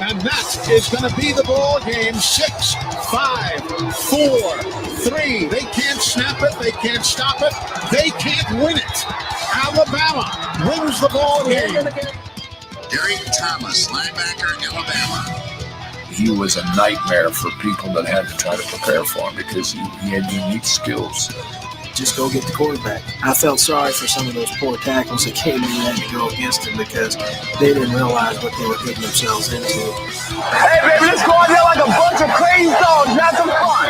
And that is going to be the ball game. 6, 5, 4, 3. They can't snap it. They can't stop it. They can't win it. Alabama wins the ball game. Derek Thomas, linebacker, Alabama. He was a nightmare for people that had to try to prepare for him because he had unique skills. Just go get the quarterback. I felt sorry for some of those poor tackles that came in and had to go against him because they didn't realize what they were getting themselves into. Hey, baby, let's go out there like a bunch of crazy dogs, not some fun.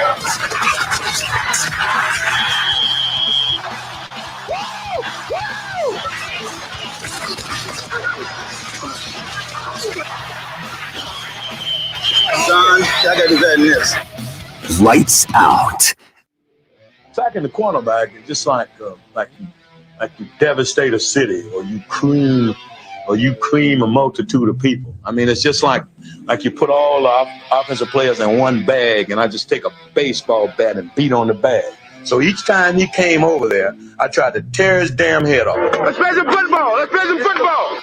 Don, I got to do that next. Lights out. Sacking the cornerback is just like you devastate a city, or you cream a multitude of people. I mean, it's just like you put all the offensive players in one bag, and I just take a baseball bat and beat on the bag. So each time he came over there, I tried to tear his damn head off. Let's play some football. Let's play some football.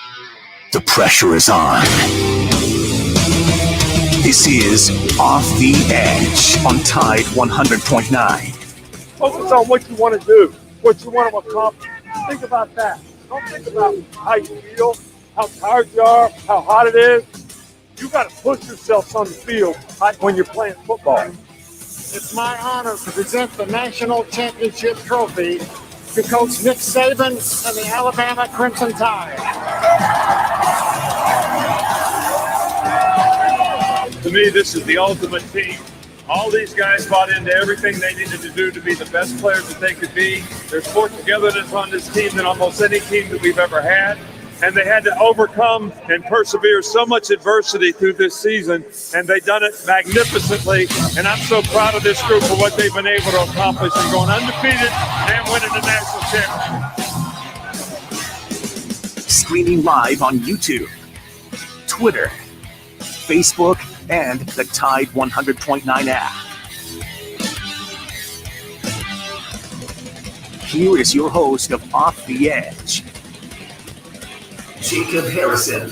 The pressure is on. This is Off the Edge on Tide 100.9. Focus on what you want to do, what you want to accomplish. Think about that. Don't think about how you feel, how tired you are, how hot it is. You got to push yourself on the field like when you're playing football. It's my honor to present the national championship trophy to Coach Nick Saban and the Alabama Crimson Tide. To me, this is the ultimate team. All these guys bought into everything they needed to do to be the best players that they could be. There's more togetherness on this team than almost any team that we've ever had. And they had to overcome and persevere so much adversity through this season, and they've done it magnificently. And I'm so proud of this group for what they've been able to accomplish and going undefeated and winning the national championship. Streaming live on YouTube, Twitter, Facebook, and the Tide 100.9 app. Here is your host of Off the Edge, Jacob Harrison.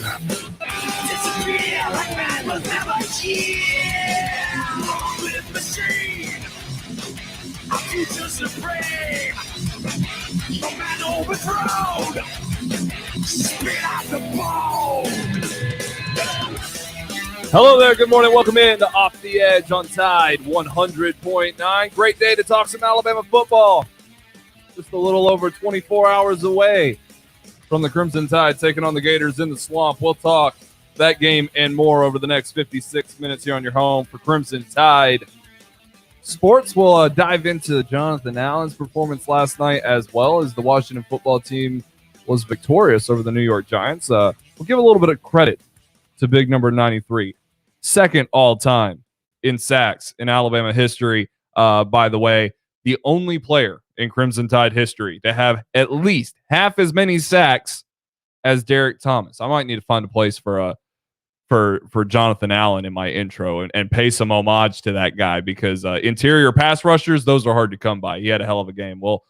Hello there, good morning. Welcome in to Off the Edge on Tide 100.9. Great day to talk some Alabama football. Just a little over 24 hours away from the Crimson Tide taking on the Gators in the Swamp. We'll talk that game and more over the next 56 minutes here on your home for Crimson Tide Sports. We'll dive into Jonathan Allen's performance last night, as well as the Washington football team was victorious over the New York Giants. We'll give a little bit of credit to big number 93. Second all-time in sacks in Alabama history. By the way, the only player in Crimson Tide history to have at least half as many sacks as Derek Thomas. I might need to find a place for Jonathan Allen in my intro and pay some homage to that guy, because interior pass rushers, those are hard to come by. He had a hell of a game. We'll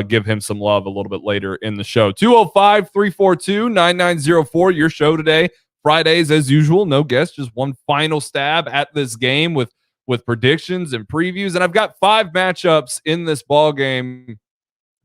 give him some love a little bit later in the show. 205-342-9904, your show today. Fridays, as usual, no guests, just one final stab at this game with predictions and previews. And I've got 5 matchups in this ball game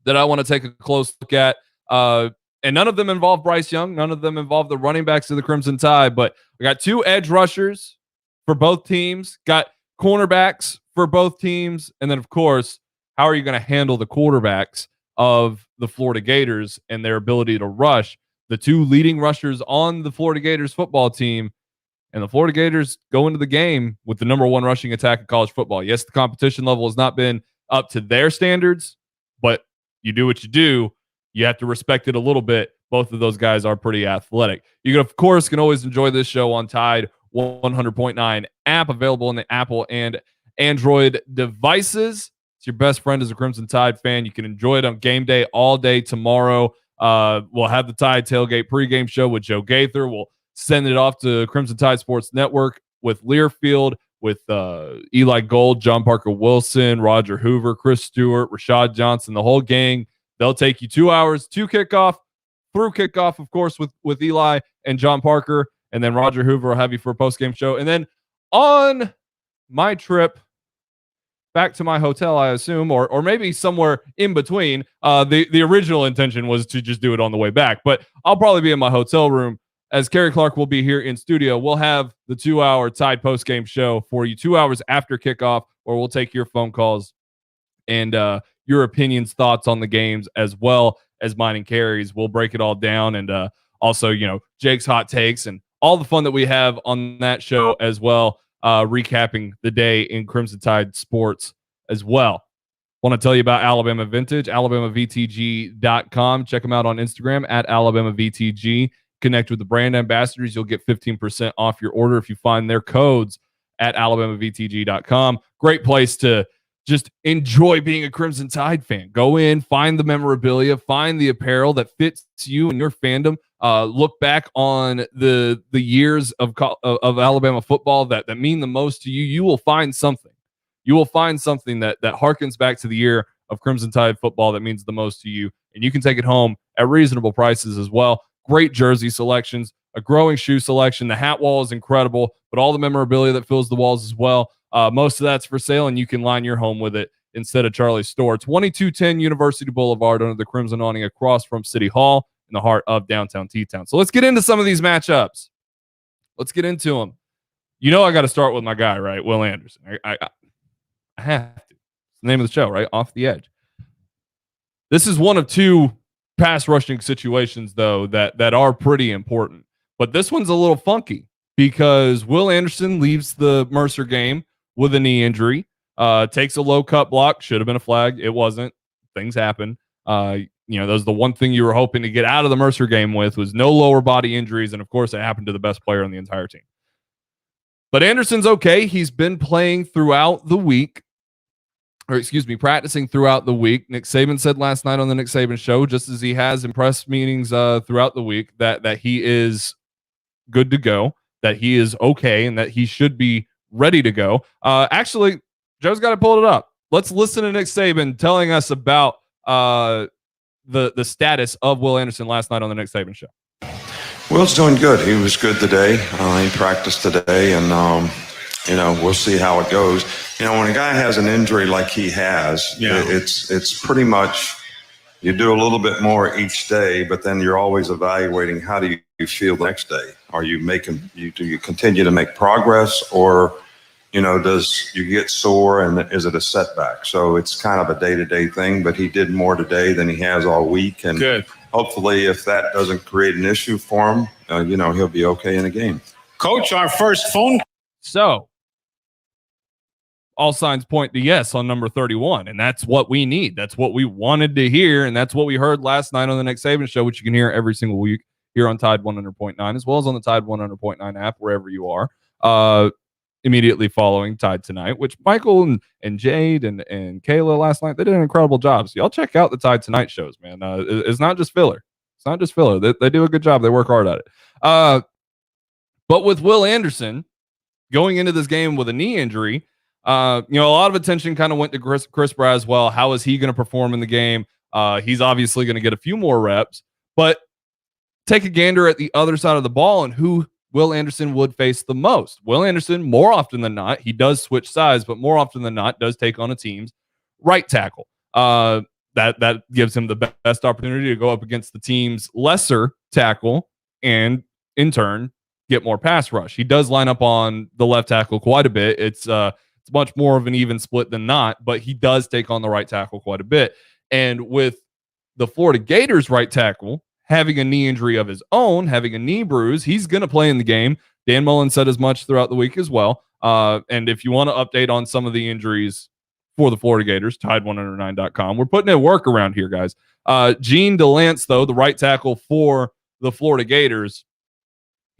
that I want to take a close look at. And none of them involve Bryce Young. None of them involve the running backs of the Crimson Tide. But I got 2 edge rushers for both teams, got cornerbacks for both teams. And then, of course, how are you going to handle the quarterbacks of the Florida Gators and their ability to rush? The 2 leading rushers on the Florida Gators football team, and the Florida Gators go into the game with the number 1 rushing attack in college football. Yes, the competition level has not been up to their standards, but you do what you do. You have to respect it a little bit. Both of those guys are pretty athletic. You can, of course, always enjoy this show on Tide 100.9 app, available on the Apple and Android devices. It's your best friend as a Crimson Tide fan. You can enjoy it on game day all day tomorrow. We'll have the Tide Tailgate pregame show with Joe Gaither. We'll send it off to Crimson Tide Sports Network with Learfield, with Eli Gold, John Parker Wilson, Roger Hoover, Chris Stewart, Rashad Johnson, the whole gang. They'll take you 2 hours to kickoff, through kickoff, of course, with Eli and John Parker, And then Roger Hoover will have you for a post-game show. And then on my trip back to my hotel, I assume, or maybe somewhere in between. The original intention was to just do it on the way back, but I'll probably be in my hotel room as Kerry Clark will be here in studio. We'll have the 2-hour Tide post-game show for you 2 hours after kickoff, where we'll take your phone calls and your opinions, thoughts on the games, as well as mine and Kerry's. We'll break it all down, and also, Jake's hot takes and all the fun that we have on that show as well. Recapping the day in Crimson Tide sports as well. Want to tell you about Alabama Vintage, AlabamaVTG.com. Check them out on Instagram at AlabamaVTG. Connect with the brand ambassadors. You'll get 15% off your order if you find their codes at AlabamaVTG.com. Great place to just enjoy being a Crimson Tide fan. Go in, find the memorabilia, find the apparel that fits you and your fandom. Look back on the years of Alabama football that mean the most to you. You will find something. You will find something that harkens back to the year of Crimson Tide football that means the most to you, and you can take it home at reasonable prices as well. Great jersey selections, a growing shoe selection. The hat wall is incredible, but all the memorabilia that fills the walls as well. Most of that's for sale, and you can line your home with it instead of Charlie's store. 2210 University Boulevard under the Crimson awning across from City Hall in the heart of downtown T-Town. So let's get into some of these matchups. Let's get into them. I got to start with my guy, right? Will Anderson. I have to. It's the name of the show, right? Off the Edge. This is one of two pass rushing situations, though, that are pretty important. But this one's a little funky because Will Anderson leaves the Mercer game with a knee injury, takes a low cut block. Should have been a flag. It wasn't. Things happen. That was the one thing you were hoping to get out of the Mercer game with, was no lower body injuries. And of course, it happened to the best player on the entire team. But Anderson's okay. He's been playing throughout the week. Practicing throughout the week. Nick Saban said last night on the Nick Saban show, just as he has in press meetings throughout the week, that he is good to go, that he is okay, and that he should be ready to go. Actually, Joe's got to pull it up. Let's listen to Nick Saban telling us about the status of Will Anderson last night on the Nick Saban show. Will's doing good. He was good today. He practiced today, and we'll see how it goes. When a guy has an injury like he has, it's pretty much you do a little bit more each day, but then you're always evaluating how do you feel the next day. Are you do you continue to make progress, or does you get sore and is it a setback? So it's kind of a day-to-day thing, but he did more today than he has all week, and good. Hopefully, if that doesn't create an issue for him, he'll be okay in a game. Coach, our first phone. So all signs point to yes on number 31, and that's what we need. That's what we wanted to hear, and that's what we heard last night on the Nick Saban show, which you can hear every single week here on Tide 100.9, as well as on the Tide 100.9 app, wherever you are. Immediately following Tide Tonight, which Michael and Jade and Kayla last night, they did an incredible job. So y'all check out the Tide Tonight shows, man. It's not just filler. It's not just filler. They do a good job. They work hard at it. But with Will Anderson going into this game with a knee injury, a lot of attention kind of went to Chris Braswell. How is he going to perform in the game? He's obviously going to get a few more reps, but take a gander at the other side of the ball and who Will Anderson would face the most. Will Anderson, more often than not, he does switch sides, but more often than not does take on a team's right tackle. That gives him the best opportunity to go up against the team's lesser tackle and, in turn, get more pass rush. He does line up on the left tackle quite a bit. It's much more of an even split than not, but he does take on the right tackle quite a bit. And with the Florida Gators right tackle having a knee injury of his own, having a knee bruise, he's going to play in the game. Dan Mullen said as much throughout the week as well. And if you want to update on some of the injuries for the Florida Gators, Tide109.com. We're putting in work around here, guys. Gene DeLance, though, the right tackle for the Florida Gators,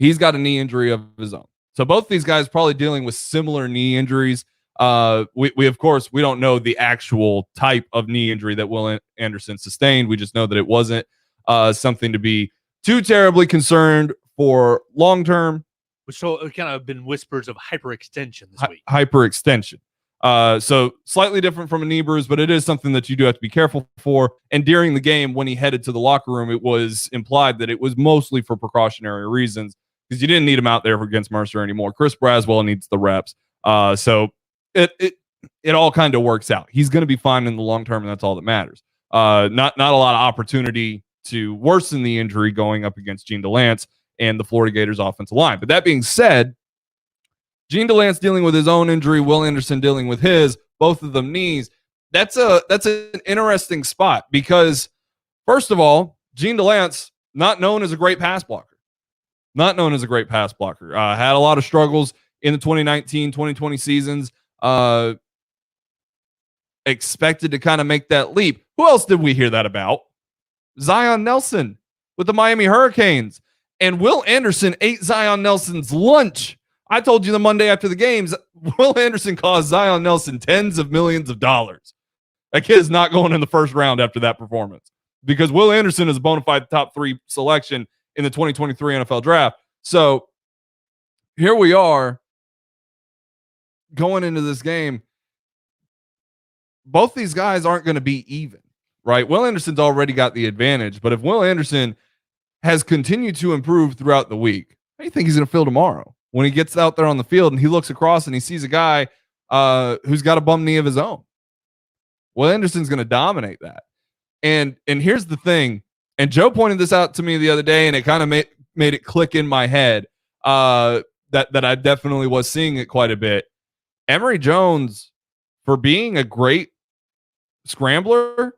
he's got a knee injury of his own. So both these guys probably dealing with similar knee injuries. We of course, we don't know the actual type of knee injury that Will Anderson sustained. We just know that it wasn't something to be too terribly concerned for long term. So it kind of been whispers of hyperextension this week. Hyperextension. So slightly different from a knee bruise, but it is something that you do have to be careful for. And during the game, when he headed to the locker room, it was implied that it was mostly for precautionary reasons because you didn't need him out there against Mercer anymore. Chris Braswell needs the reps. So it all kind of works out. He's going to be fine in the long term, and that's all that matters. Not a lot of opportunity to worsen the injury going up against Gene DeLance and the Florida Gators offensive line. But that being said, Gene DeLance dealing with his own injury, Will Anderson dealing with his, both of them knees. That's an interesting spot because, first of all, Gene DeLance, not known as a great pass blocker. Had a lot of struggles in the 2019, 2020 seasons. Expected to kind of make that leap. Who else did we hear that about? Zion Nelson with the Miami Hurricanes. And Will Anderson ate Zion Nelson's lunch. I told you the Monday after the games, Will Anderson cost Zion Nelson tens of millions of dollars. That kid is not going in the first round after that performance because Will Anderson is a bona fide top 3 selection in the 2023 NFL draft. So here we are going into this game. Both these guys aren't going to be even, right? Will Anderson's already got the advantage, but if Will Anderson has continued to improve throughout the week, how do you think he's going to feel tomorrow when he gets out there on the field and he looks across and he sees a guy who's got a bum knee of his own? Will Anderson's going to dominate that. And here's the thing, and Joe pointed this out to me the other day, and it kind of made it click in my head that I definitely was seeing it quite a bit. Emory Jones, for being a great scrambler,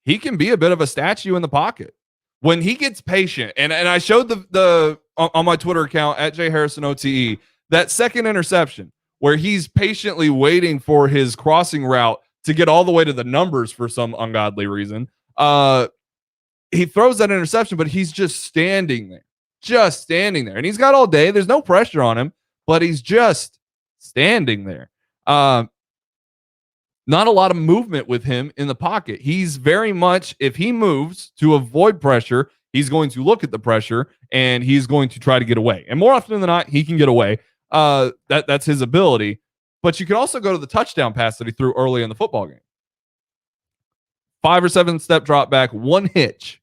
he can be a bit of a statue in the pocket when he gets patient. And I showed the on my Twitter account at JHarrisonOTE that second interception where he's patiently waiting for his crossing route to get all the way to the numbers for some ungodly reason. He throws that interception, but he's just standing there. And he's got all day. There's no pressure on him, but he's just standing there. Not a lot of movement with him in the pocket. He's very much, if he moves to avoid pressure, he's going to look at the pressure and he's going to try to get away. And more often than not, he can get away. That's his ability. But you could also go to the touchdown pass that he threw early in the football game. 5 or 7 step drop back, one hitch.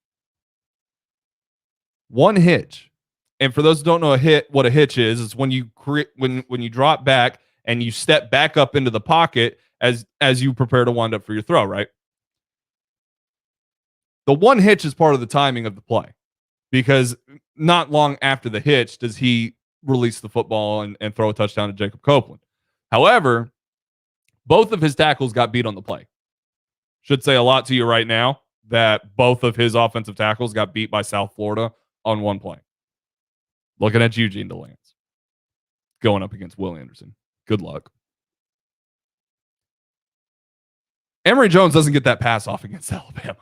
And for those who don't know what a hitch is, it's when you when you drop back and you step back up into the pocket as you prepare to wind up for your throw, right? The one hitch is part of the timing of the play because not long after the hitch does he release the football and throw a touchdown to Jacob Copeland. However, both of his tackles got beat on the play. Should say a lot to you right now that both of his offensive tackles got beat by South Florida on one play. Looking at Eugene DeLance going up against Will Anderson. Good luck. Emory Jones doesn't get that pass off against Alabama.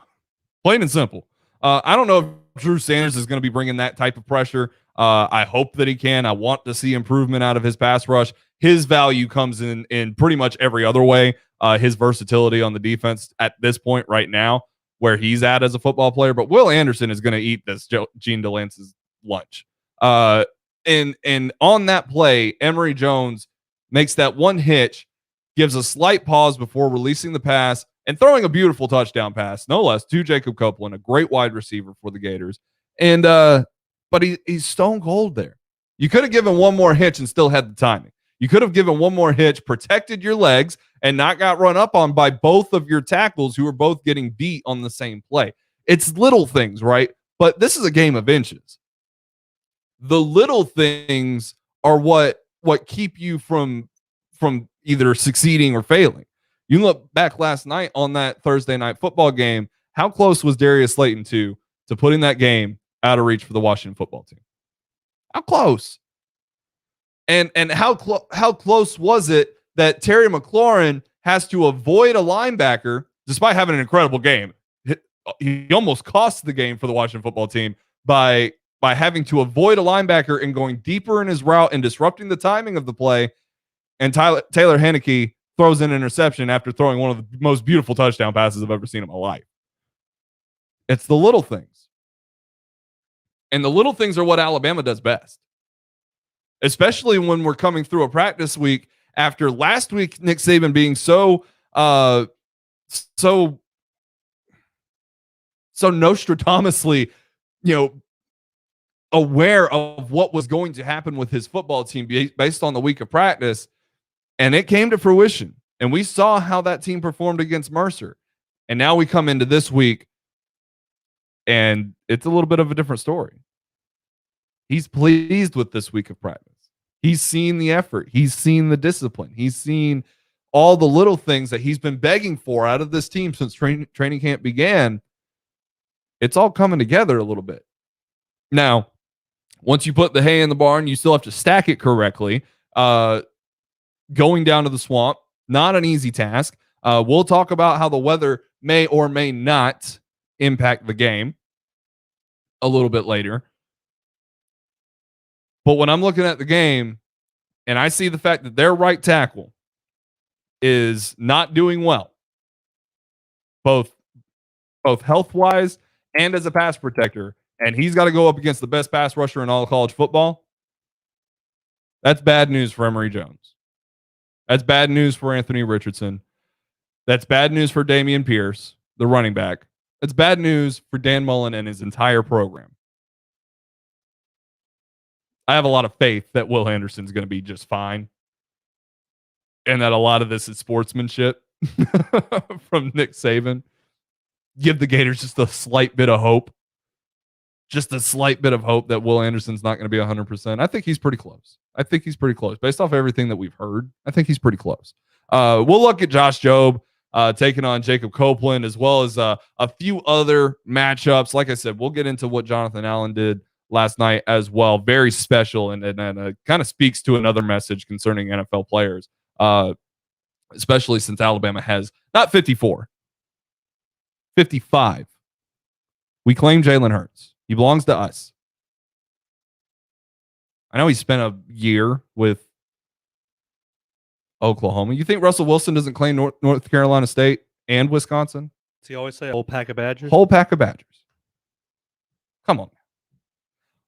Plain and simple. I don't know if Drew Sanders is going to be bringing that type of pressure. I hope that he can. I want to see improvement out of his pass rush. His value comes in pretty much every other way. His versatility on the defense at this point right now, where he's at as a football player. But Will Anderson is going to eat this Gene DeLance's lunch. And on that play, Emory Jones makes that one hitch, gives a slight pause before releasing the pass and throwing a beautiful touchdown pass, no less, to Jacob Copeland, a great wide receiver for the Gators. And but he's stone cold there. You could have given one more hitch and still had the timing. You could have given one more hitch, protected your legs, and not got run up on by both of your tackles who are both getting beat on the same play. It's little things, right? But this is a game of inches. The little things are what keep you from either succeeding or failing. You look back last night on that Thursday night football game, how close was Darius Slayton to putting that game out of reach for the Washington football team? How close? And how close was it that Terry McLaurin has to avoid a linebacker despite having an incredible game? He almost cost the game for the Washington football team by having to avoid a linebacker and going deeper in his route and disrupting the timing of the play. And Taylor Heinicke throws an interception after throwing one of the most beautiful touchdown passes I've ever seen in my life. It's the little things. And the little things are what Alabama does best. Especially when we're coming through a practice week after last week, Nick Saban being so Nostradamusly, aware of what was going to happen with his football team based on the week of practice, and it came to fruition. And we saw how that team performed against Mercer. And now we come into this week, and it's a little bit of a different story. He's pleased with this week of practice. He's seen the effort. He's seen the discipline. He's seen all the little things that he's been begging for out of this team since training camp began. It's all coming together a little bit. Now, once you put the hay in the barn, you still have to stack it correctly. Going down to the swamp, not an easy task. We'll talk about how the weather may or may not impact the game a little bit later. But when I'm looking at the game and I see the fact that their right tackle is not doing well, both health-wise and as a pass protector, and he's got to go up against the best pass rusher in all of college football, that's bad news for Emory Jones. That's bad news for Anthony Richardson. That's bad news for Damian Pierce, the running back. It's bad news for Dan Mullen and his entire program. I have a lot of faith that Will Anderson's going to be just fine, and that a lot of this is sportsmanship from Nick Saban. Give the Gators just a slight bit of hope. Just a slight bit of hope that Will Anderson's not going to be 100%. I think he's pretty close. Based off everything that we've heard, I think he's pretty close. We'll look at Josh Jobe taking on Jacob Copeland, as well as a few other matchups. Like I said, we'll get into what Jonathan Allen did last night as well. Very special, and kind of speaks to another message concerning NFL players, especially since Alabama has not 54, 55. We claim Jalen Hurts. He belongs to us. I know he spent a year with Oklahoma. You think Russell Wilson doesn't claim North Carolina State and Wisconsin? Does he always say whole pack of Badgers? Whole pack of Badgers. Come on.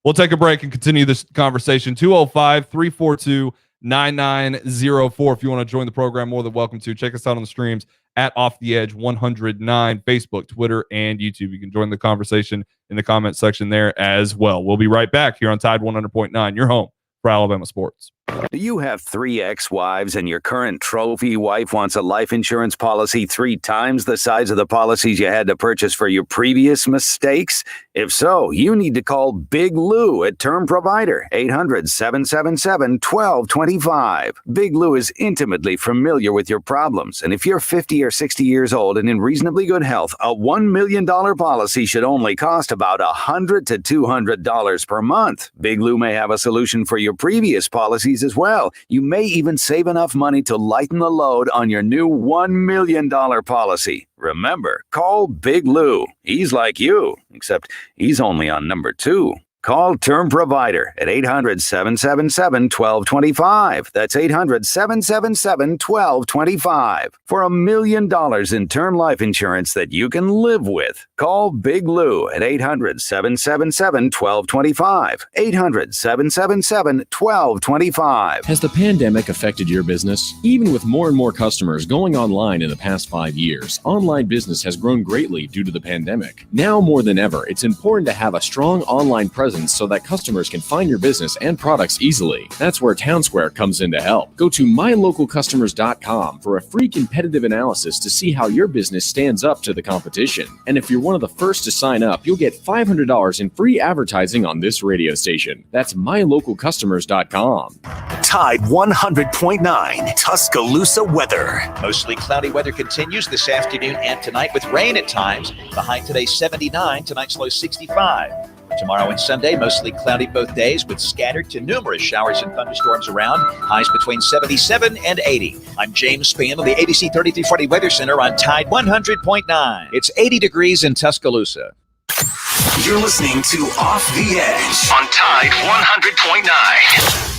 We'll take a break and continue this conversation. 205-342-9904. If you want to join the program, more than welcome to. Check us out on the streams at Off the Edge 109, Facebook, Twitter, and YouTube. You can join the conversation in the comment section there as well. We'll be right back here on Tide 100.9, your home for Alabama sports. Do you have 3 ex-wives and your current trophy wife wants a life insurance policy 3 times the size of the policies you had to purchase for your previous mistakes? If so, you need to call Big Lou at Term Provider, 800-777-1225. Big Lou is intimately familiar with your problems, and if you're 50 or 60 years old and in reasonably good health, a $1 million policy should only cost about $100 to $200 per month. Big Lou may have a solution for your previous policies as well. You may even save enough money to lighten the load on your new $1 million policy. Remember, call Big Lou. He's like you, except he's only on number 2. Call Term Provider at 800-777-1225. That's 800-777-1225 for $1 million in term life insurance that you can live with. Call Big Lou at 800-777-1225. 800-777-1225. Has the pandemic affected your business? Even with more and more customers going online in the past 5 years, online business has grown greatly due to the pandemic. Now more than ever, it's important to have a strong online presence so that customers can find your business and products easily. That's where Townsquare comes in to help. Go to mylocalcustomers.com for a free competitive analysis to see how your business stands up to the competition. And if you're one of the first to sign up, you'll get $500 in free advertising on this radio station. That's mylocalcustomers.com. Tide 100.9 Tuscaloosa weather. Mostly cloudy weather continues this afternoon and tonight with rain at times. The high today 79, tonight's low 65. Tomorrow and Sunday, mostly cloudy both days with scattered to numerous showers and thunderstorms around. Highs between 77 and 80. I'm James Spann of the ABC 3340 Weather Center on Tide 100.9. It's 80 degrees in Tuscaloosa. You're listening to Off the Edge on Tide 100.9.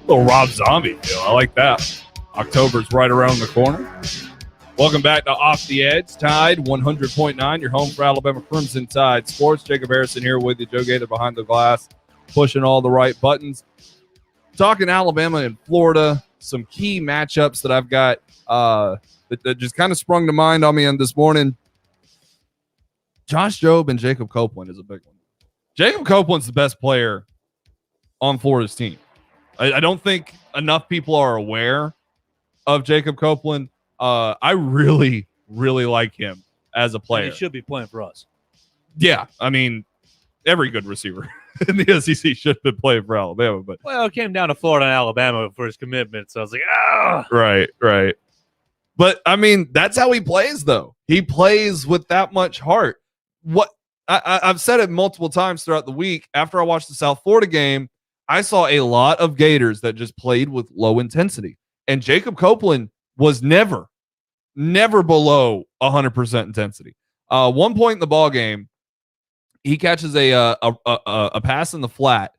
Little Rob Zombie feel. I like that. October's right around the corner. Welcome back to Off the Edge. Tide 100.9, your home for Alabama Crimson Tide Sports. Jacob Harrison here with you. Joe Gaither behind the glass, pushing all the right buttons. Talking Alabama and Florida, some key matchups that I've got that just kind of sprung to mind on me this morning. Josh Jobe and Jacob Copeland is a big one. Jacob Copeland's the best player on Florida's team. I don't think enough people are aware of Jacob Copeland. I really, really like him as a player. And he should be playing for us. Yeah, I mean, every good receiver in the SEC should have been playing for Alabama. But it came down to Florida and Alabama for his commitment, so I was like, ah. Right. But, I mean, that's how he plays, though. He plays with that much heart. What I've said it multiple times throughout the week. After I watched the South Florida game, I saw a lot of Gators that just played with low intensity. And Jacob Copeland was never below 100% intensity. One point in the ball game, he catches a pass in the flat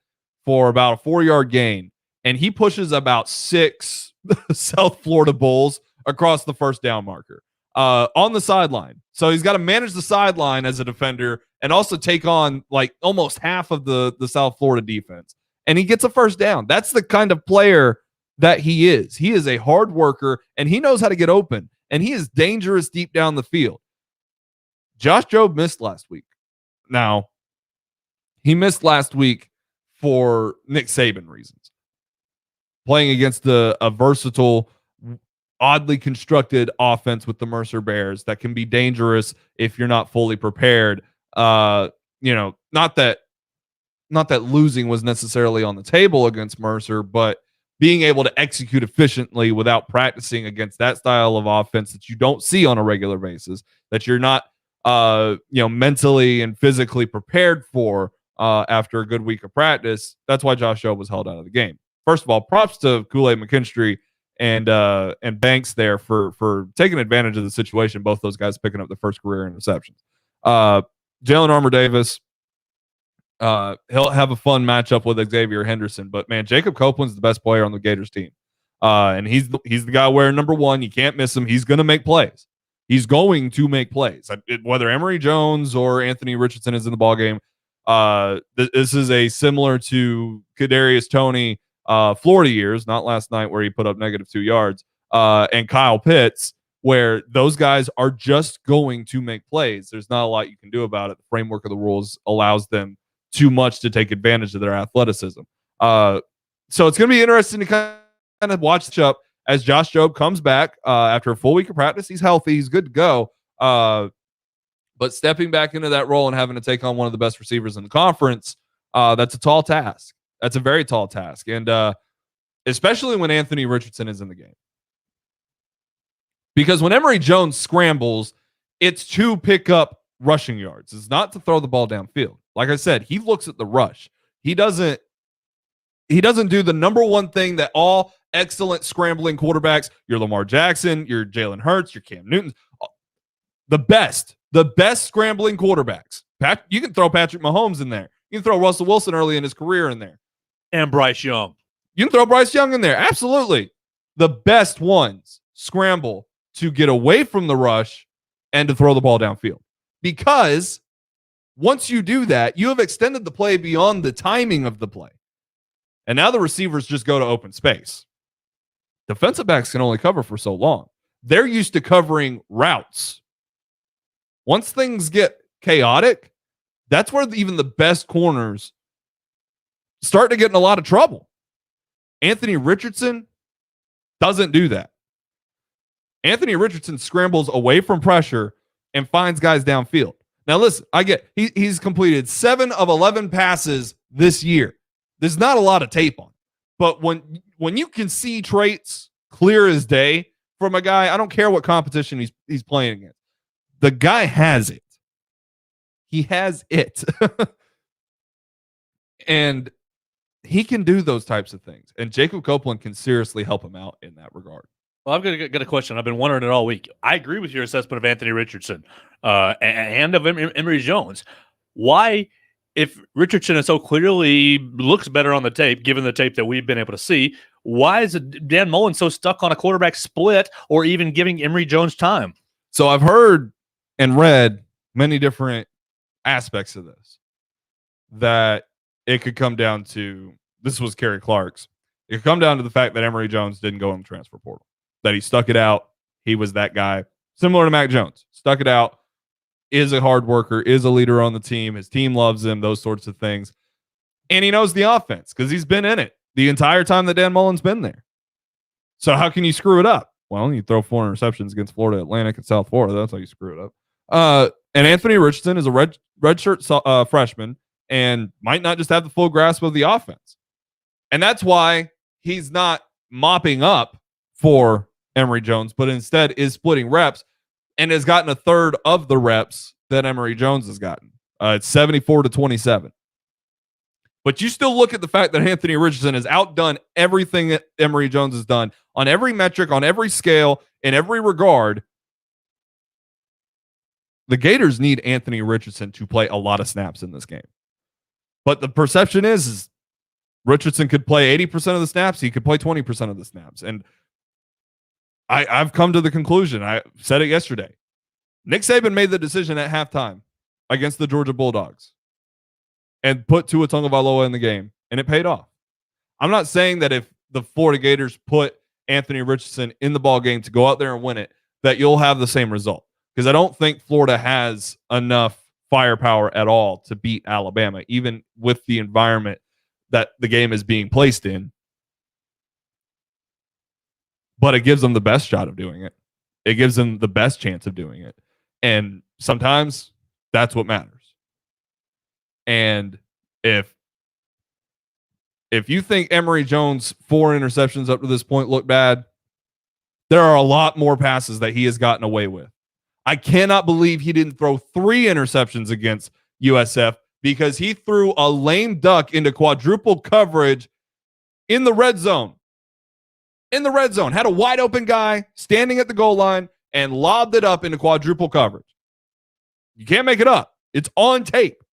for about a 4-yard gain, and he pushes about 6 South Florida Bulls across the first down marker on the sideline. So he's got to manage the sideline as a defender and also take on like almost half of the South Florida defense. And he gets a first down. That's the kind of player that he is. He is a hard worker, and he knows how to get open, and he is dangerous deep down the field. Josh Jobe missed last week. Now, he missed last week for Nick Saban reasons. Playing against a versatile, oddly constructed offense with the Mercer Bears that can be dangerous if you're not fully prepared. Not that losing was necessarily on the table against Mercer, but being able to execute efficiently without practicing against that style of offense that you don't see on a regular basis, that you're not mentally and physically prepared for after a good week of practice. That's why Josh Jobe was held out of the game. First of all, props to Kool-Aid McKinstry and Banks there for taking advantage of the situation. Both those guys picking up their first career interceptions. Jalen Armour-Davis, he'll have a fun matchup with Xavier Henderson, but man, Jacob Copeland's the best player on the Gators team. And he's the guy wearing number 1. You can't miss him. He's going to make plays. He's going to make plays. Whether Emory Jones or Anthony Richardson is in the ballgame, this is a similar to Kadarius Toney Florida years, not last night where he put up -2 yards, and Kyle Pitts, where those guys are just going to make plays. There's not a lot you can do about it. The framework of the rules allows them too much to take advantage of their athleticism. So it's going to be interesting to kind of watch up as Josh Jobe comes back after a full week of practice. He's healthy. He's good to go. But stepping back into that role and having to take on one of the best receivers in the conference, that's a tall task. That's a very tall task. And especially when Anthony Richardson is in the game. Because when Emory Jones scrambles, it's to pick up rushing yards. It's not to throw the ball downfield. Like I said, he looks at the rush. He doesn't do the number one thing that all excellent scrambling quarterbacks, your Lamar Jackson, your Jalen Hurts, your Cam Newton, the best scrambling quarterbacks. You can throw Patrick Mahomes in there. You can throw Russell Wilson early in his career in there. And Bryce Young. You can throw Bryce Young in there. Absolutely. The best ones scramble to get away from the rush and to throw the ball downfield. Because once you do that, you have extended the play beyond the timing of the play. And now the receivers just go to open space. Defensive backs can only cover for so long. They're used to covering routes. Once things get chaotic, that's where even the best corners start to get in a lot of trouble. Anthony Richardson doesn't do that. Anthony Richardson scrambles away from pressure and finds guys downfield. Now, listen, I get he's completed 7 of 11 passes this year. There's not a lot of tape on. But when you can see traits clear as day from a guy, I don't care what competition he's playing against. The guy has it. He has it. And he can do those types of things. And Jacob Copeland can seriously help him out in that regard. Well, I've got a question. I've been wondering it all week. I agree with your assessment of Anthony Richardson and of Emory Jones. Why if Richardson is so clearly looks better on the tape, given the tape that we've been able to see, why is Dan Mullen so stuck on a quarterback split or even giving Emory Jones time? So I've heard and read many different aspects of this, that it could come down to, this was Kerry Clark's, it could come down to the fact that Emory Jones didn't go in the transfer portal, that he stuck it out. He was that guy, similar to Mac Jones, stuck it out, is a hard worker, is a leader on the team. His team loves him, those sorts of things. And he knows the offense because he's been in it the entire time that Dan Mullen's been there. So how can you screw it up? Well, you throw 4 interceptions against Florida Atlantic and South Florida. That's how you screw it up. And Anthony Richardson is a redshirt freshman and might not just have the full grasp of the offense. And that's why he's not mopping up for Emory Jones, but instead is splitting reps and has gotten a third of the reps that Emory Jones has gotten. It's 74-27. But you still look at the fact that Anthony Richardson has outdone everything that Emory Jones has done on every metric, on every scale, in every regard. The Gators need Anthony Richardson to play a lot of snaps in this game. But the perception is Richardson could play 80% of the snaps. He could play 20% of the snaps. And I've come to the conclusion, I said it yesterday, Nick Saban made the decision at halftime against the Georgia Bulldogs and put Tua Tagovailoa in the game, and it paid off. I'm not saying that if the Florida Gators put Anthony Richardson in the ball game to go out there and win it, that you'll have the same result. Because I don't think Florida has enough firepower at all to beat Alabama, even with the environment that the game is being placed in. But it gives them the best shot of doing it. It gives them the best chance of doing it. And sometimes that's what matters. And if you think Emory Jones' 4 interceptions up to this point look bad, there are a lot more passes that he has gotten away with. I cannot believe he didn't throw 3 interceptions against USF because he threw a lame duck into quadruple coverage in the red zone. In the red zone, had a wide open guy standing at the goal line and lobbed it up into quadruple coverage. You can't make it up. It's on tape.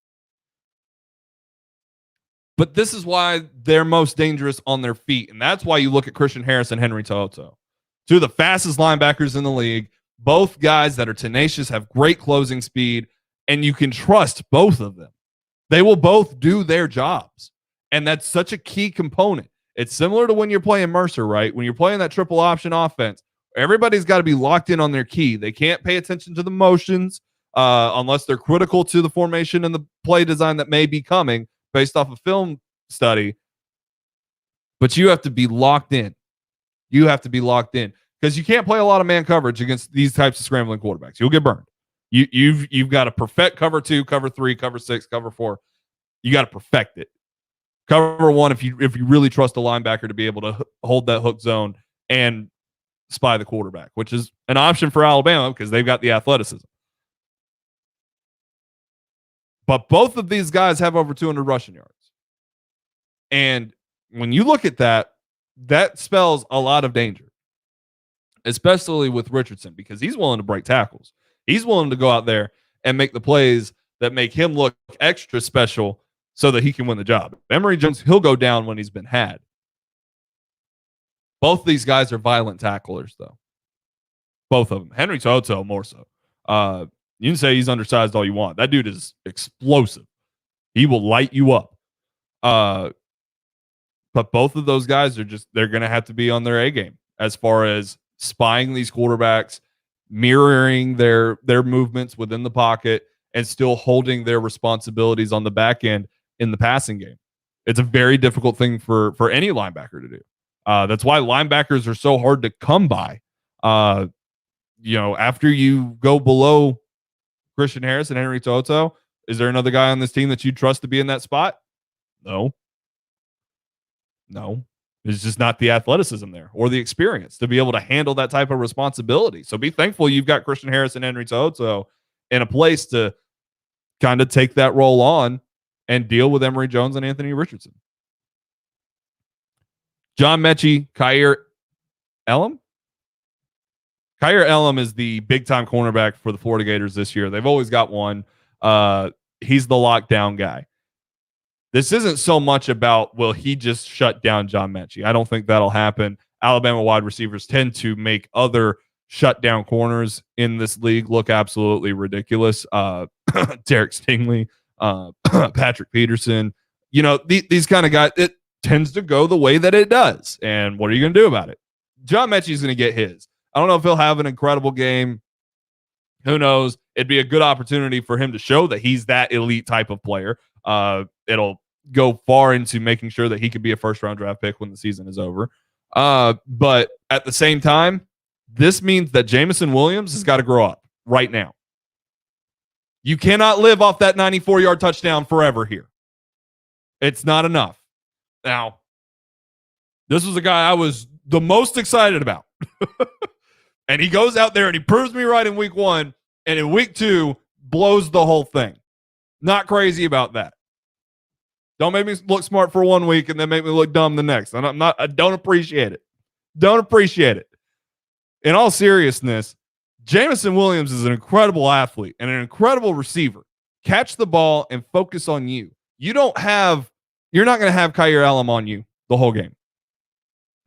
But this is why they're most dangerous on their feet. And that's why you look at Christian Harris and Henry Toto, 2 of the fastest linebackers in the league, both guys that are tenacious, have great closing speed, and you can trust both of them. They will both do their jobs. And that's such a key component. It's similar to when you're playing Mercer, right? When you're playing that triple option offense, everybody's got to be locked in on their key. They can't pay attention to the motions unless they're critical to the formation and the play design that may be coming based off a film study. But you have to be locked in. You have to be locked in because you can't play a lot of man coverage against these types of scrambling quarterbacks. You'll get burned. You've got to perfect cover 2, cover 3, cover 6, cover 4. You got to perfect it. Cover 1 if you really trust a linebacker to be able to hold that hook zone and spy the quarterback, which is an option for Alabama because they've got the athleticism. But both of these guys have over 200 rushing yards. And when you look at that, that spells a lot of danger, especially with Richardson, because he's willing to break tackles. He's willing to go out there and make the plays that make him look extra special so that he can win the job. Emory Jones, he'll go down when he's been had. Both these guys are violent tacklers, though. Both of them. Henry Toto more so. You can say he's undersized all you want. That dude is explosive. He will light you up. But both of those guys they're going to have to be on their A game as far as spying these quarterbacks, mirroring their movements within the pocket, and still holding their responsibilities on the back end in the passing game. It's a very difficult thing for any linebacker to do. That's why linebackers are so hard to come by. After you go below Christian Harris and Henry Toto, is there another guy on this team that you trust to be in that spot? No. It's just not the athleticism there or the experience to be able to handle that type of responsibility. So be thankful you've got Christian Harris and Henry Toto in a place to kind of take that role on and deal with Emory Jones and Anthony Richardson. John Mechie, Kaiir Elam? Kaiir Elam is the big-time cornerback for the Florida Gators this year. They've always got one. He's the lockdown guy. This isn't so much about, will he just shut down John Mechie? I don't think that'll happen. Alabama wide receivers tend to make other shutdown corners in this league look absolutely ridiculous. Derek Stingley, Patrick Peterson, these kind of guys, it tends to go the way that it does. And what are you going to do about it? John Mechie is going to get his. I don't know if he'll have an incredible game. Who knows? It'd be a good opportunity for him to show that he's that elite type of player. It'll go far into making sure that he could be a first-round draft pick when the season is over. But at the same time, this means that Jameson Williams has got to grow up right now. You cannot live off that 94-yard touchdown forever here. It's not enough. Now, this was a guy I was the most excited about. And he goes out there and he proves me right in week 1, and in week 2 blows the whole thing. Not crazy about that. Don't make me look smart for 1 week and then make me look dumb the next. I don't appreciate it. Don't appreciate it. In all seriousness, Jameson Williams is an incredible athlete and an incredible receiver. Catch the ball and focus on you. You're not going to have Kyer Elam on you the whole game.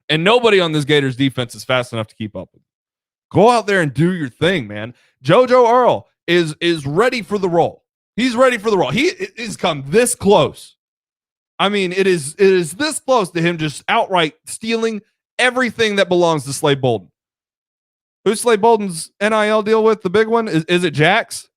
And nobody on this Gators defense is fast enough to keep up with you. Go out there and do your thing, man. JoJo Earl is ready for the role. He's ready for the role. He has come this close. I mean, it is this close to him just outright stealing everything that belongs to Slade Bolden. Who's Slade Bolden's NIL deal with? The big one? Is it Jax?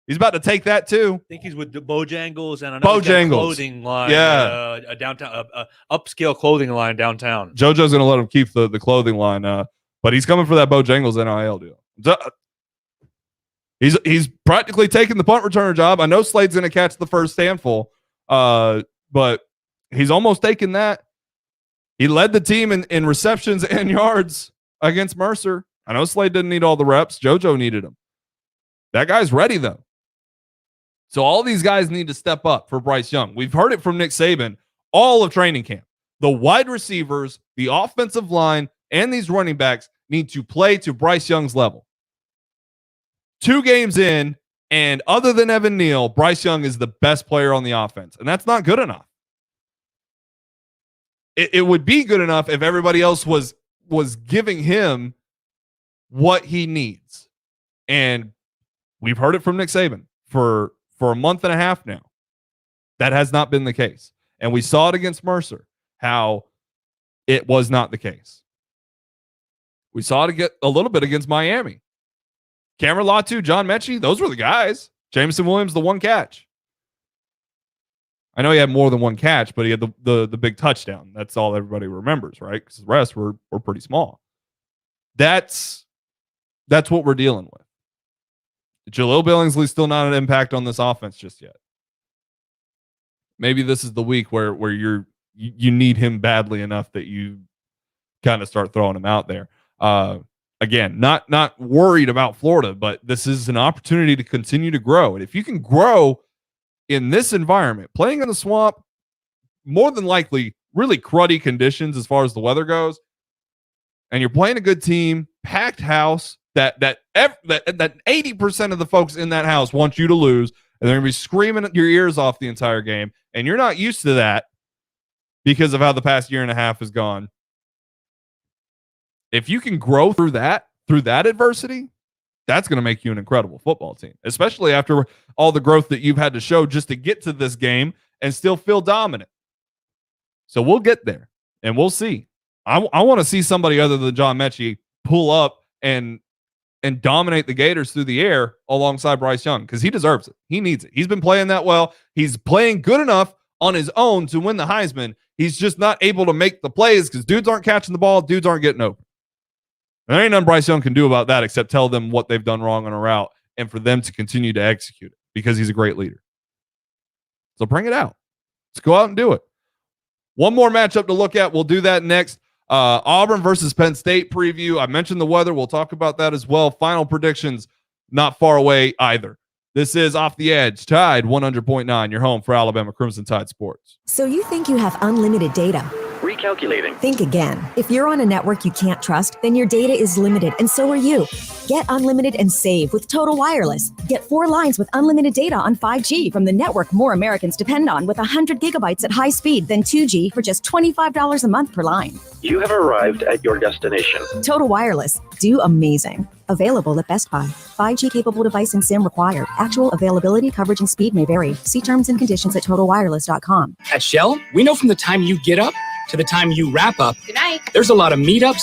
He's about to take that too. I think he's with the Bojangles, and I know he's got a clothing line. Yeah, a downtown, upscale clothing line downtown. JoJo's going to let him keep the clothing line, but he's coming for that Bojangles NIL deal. He's practically taking the punt returner job. I know Slade's going to catch the first handful, but he's almost taken that. He led the team in receptions and yards against Mercer. I know Slade didn't need all the reps. JoJo needed him. That guy's ready, though. So all these guys need to step up for Bryce Young. We've heard it from Nick Saban all of training camp. The wide receivers, the offensive line, and these running backs need to play to Bryce Young's level. 2 games in, and other than Evan Neal, Bryce Young is the best player on the offense, and that's not good enough. It would be good enough if everybody else was giving him what he needs. And we've heard it from Nick Saban for a month and a half now. That has not been the case. And we saw it against Mercer, how it was not the case. We saw it a little bit against Miami. Cameron Latu, John Mechie, those were the guys. Jameson Williams, the 1 catch. I know he had more than 1 catch, but he had the big touchdown. That's all everybody remembers, right? Because the rest were pretty small. That's what we're dealing with. Jalil Billingsley's still not an impact on this offense just yet. Maybe this is the week where you need him badly enough that you kind of start throwing him out there. Again, not worried about Florida, but this is an opportunity to continue to grow. And if you can grow in this environment, playing in the swamp, more than likely really cruddy conditions as far as the weather goes, and you're playing a good team, packed house, that 80% of the folks in that house want you to lose, and they're going to be screaming your ears off the entire game, and you're not used to that because of how the past year and a half has gone. If you can grow through that adversity, that's going to make you an incredible football team, especially after all the growth that you've had to show just to get to this game and still feel dominant. So we'll get there, and we'll see. I want to see somebody other than John Mechie pull up and dominate the Gators through the air alongside Bryce Young, because he deserves it. He needs it. He's been playing that well. He's playing good enough on his own to win the Heisman. He's just not able to make the plays because dudes aren't catching the ball. Dudes aren't getting open. There ain't nothing Bryce Young can do about that except tell them what they've done wrong on a route and for them to continue to execute it, because he's a great leader. So bring it out. Let's go out and do it. One more matchup to look at. We'll do that next. Auburn versus Penn State preview. I mentioned the weather. We'll talk about that as well. Final predictions not far away either. This is Off the Edge, Tide 100.9, your home for Alabama Crimson Tide sports. So you think you have unlimited data? Calculating. Think again. If you're on a network you can't trust, then your data is limited, and so are you. Get unlimited and save with Total Wireless. Get 4 lines with unlimited data on 5G from the network more Americans depend on with 100 gigabytes at high speed than 2G for just $25 a month per line. You have arrived at your destination. Total Wireless. Do amazing. Available at Best Buy. 5G capable device and SIM required. Actual availability, coverage, and speed may vary. See terms and conditions at totalwireless.com. At Shell, we know from the time you get up to the time you wrap up, Good night. there's a lot of meetups,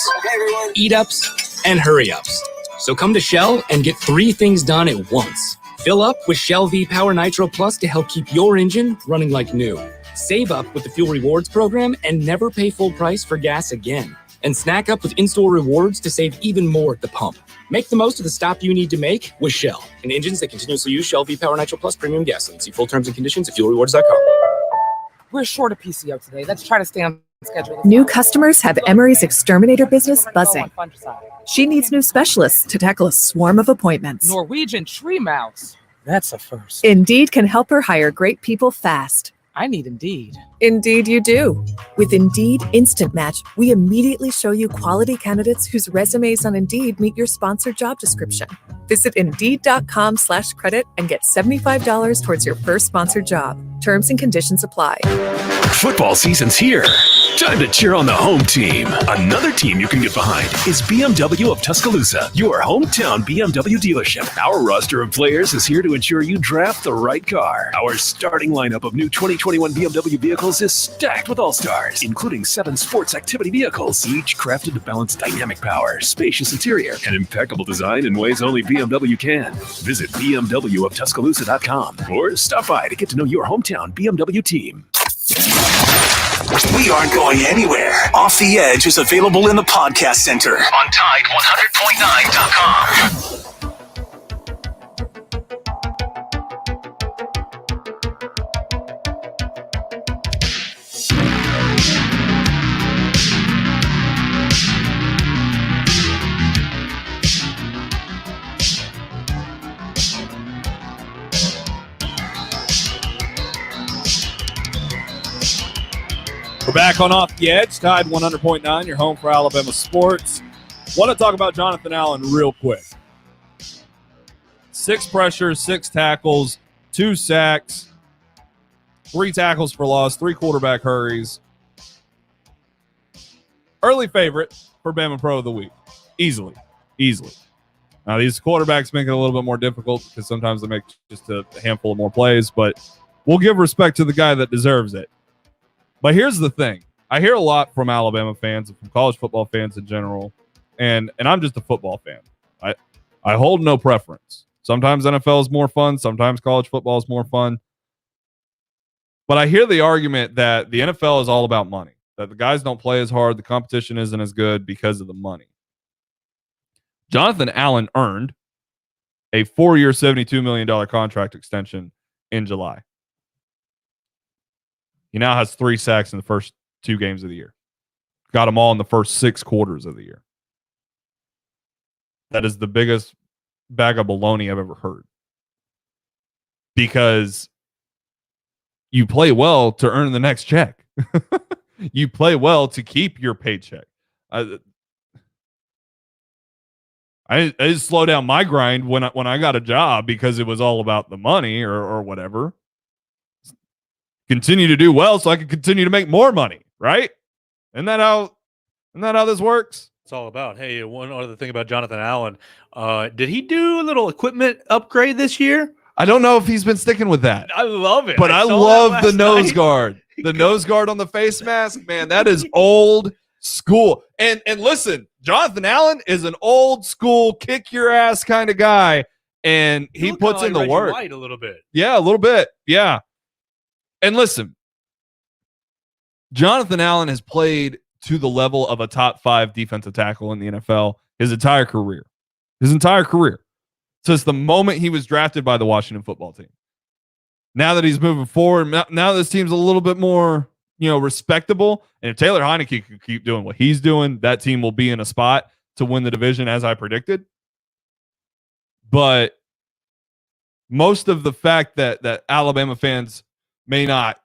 eat-ups, and hurry-ups. So come to Shell and get 3 things done at once. Fill up with Shell V-Power Nitro Plus to help keep your engine running like new. Save up with the Fuel Rewards program and never pay full price for gas again. And snack up with in-store rewards to save even more at the pump. Make the most of the stop you need to make with Shell and engines that continuously use Shell V-Power Nitro Plus premium gasoline. See full terms and conditions at fuelrewards.com. We're short of PCO today. Let's try to stay on schedule. New customers have Emery's exterminator business buzzing. She needs new specialists to tackle a swarm of appointments. Norwegian tree mouse. That's a first. Indeed can help her hire great people fast. I need Indeed. Indeed you do. With Indeed Instant Match, we immediately show you quality candidates whose resumes on Indeed meet your sponsored job description. Visit Indeed.com/credit and get $75 towards your first sponsored job. Terms and conditions apply. Football season's here. Time to cheer on the home team. Another team you can get behind is BMW of Tuscaloosa, your hometown BMW dealership. Our roster of players is here to ensure you draft the right car. Our starting lineup of new 2021 BMW vehicles is stacked with all-stars, including 7 sports activity vehicles, each crafted to balance dynamic power, spacious interior, and impeccable design in ways only BMW can. Visit BMWofTuscaloosa.com or stop by to get to know your hometown BMW team. We aren't going anywhere. Off the Edge is available in the podcast center on Tide100.9.com. We're back on Off the Edge, Tide 100.9, your home for Alabama sports. Want to talk about Jonathan Allen real quick. 6 pressures, 6 tackles, 2 sacks, 3 tackles for loss, 3 quarterback hurries. Early favorite for Bama Pro of the Week. Easily. Now, these quarterbacks make it a little bit more difficult because sometimes they make just a handful of more plays, but we'll give respect to the guy that deserves it. But here's the thing. I hear a lot from Alabama fans and from college football fans in general, and I'm just a football fan. I hold no preference. Sometimes NFL is more fun. Sometimes college football is more fun. But I hear the argument that the NFL is all about money, that the guys don't play as hard, the competition isn't as good because of the money. Jonathan Allen earned a 4-year, $72 million contract extension in July. He now has 3 sacks in the first 2 games of the year. Got them all in the first 6 quarters of the year. That is the biggest bag of baloney I've ever heard. Because you play well to earn the next check. You play well to keep your paycheck. I just slow down my grind when I got a job because it was all about the money or whatever. Continue to do well so I can continue to make more money, right? Isn't that how this works? It's all about. Hey, one other thing about Jonathan Allen. Did he do a little equipment upgrade this year? I don't know if he's been sticking with that. I love it. But I love the nose guard. The nose guard on the face mask, man, that is old school. And listen, Jonathan Allen is an old school kick your ass kind of guy, and he puts in the work. White a little bit. Yeah, a little bit. Yeah. And listen, Jonathan Allen has played to the level of a top 5 defensive tackle in the NFL his entire career. Since the moment he was drafted by the Washington football team. Now that he's moving forward, now this team's a little bit more, respectable. And if Taylor Heineke can keep doing what he's doing, that team will be in a spot to win the division as I predicted. But most of the fact that Alabama fans may not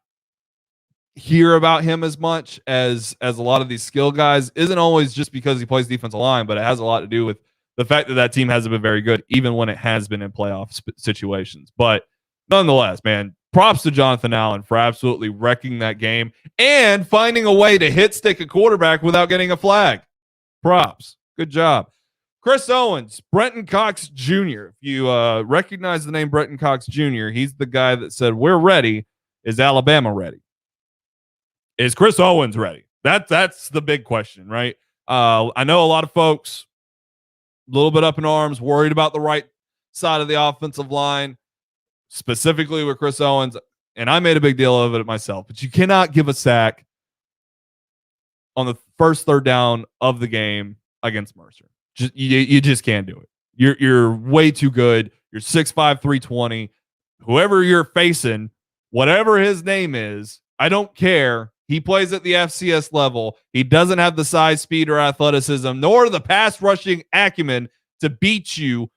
hear about him as much as a lot of these skill guys isn't always just because he plays defensive line, but it has a lot to do with the fact that that team hasn't been very good, even when it has been in playoff situations. But nonetheless, man, props to Jonathan Allen for absolutely wrecking that game and finding a way to hit stick a quarterback without getting a flag. Props. Good job. Chris Owens, Brenton Cox Jr. If you recognize the name Brenton Cox Jr., he's the guy that said, "We're ready. Is Alabama ready? Is Chris Owens ready?" That's the big question, right? I know a lot of folks a little bit up in arms, worried about the right side of the offensive line, specifically with Chris Owens, and I made a big deal of it myself. But you cannot give a sack on the first third down of the game against Mercer. You just can't do it. You're way too good. You're 6'5", 320. Whoever you're facing, whatever his name is, I don't care. He plays at the FCS level. He doesn't have the size, speed, or athleticism, nor the pass rushing acumen to beat you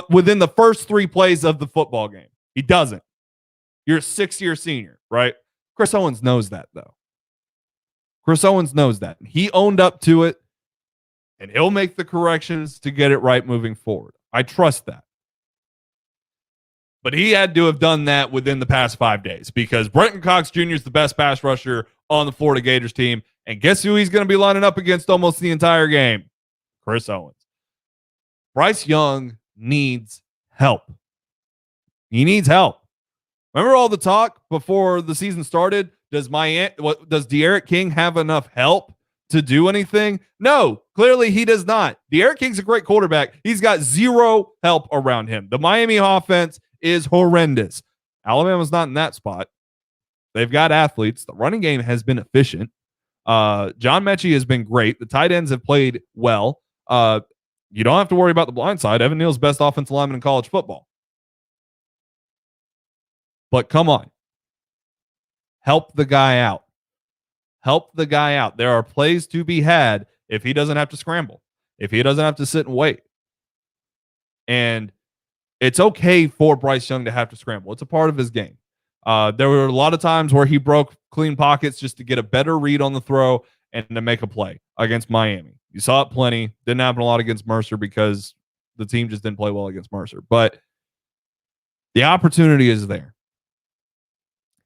within the first 3 plays of the football game. He doesn't. You're a 6-year senior, right? Chris Owens knows that, though. Chris Owens knows that. He owned up to it, and he'll make the corrections to get it right moving forward. I trust that. But he had to have done that within the past 5 days because Brenton Cox Jr. is the best pass rusher on the Florida Gators team. And guess who he's going to be lining up against almost the entire game? Chris Owens. Bryce Young needs help. He needs help. Remember all the talk before the season started? Does De'Aaron King have enough help to do anything? No, clearly he does not. De'Aaron King's a great quarterback. He's got zero help around him. The Miami offense is horrendous. Alabama's not in that spot. They've got athletes. The running game has been efficient. John Mechie has been great. The tight ends have played well. You don't have to worry about the blind side. Evan Neal's best offensive lineman in college football. But come on. Help the guy out. Help the guy out. There are plays to be had if he doesn't have to scramble, if he doesn't have to sit and wait. And it's okay for Bryce Young to have to scramble. It's a part of his game. There were a lot of times where he broke clean pockets just to get a better read on the throw and to make a play against Miami. You saw it plenty. Didn't happen a lot against Mercer because the team just didn't play well against Mercer. But the opportunity is there.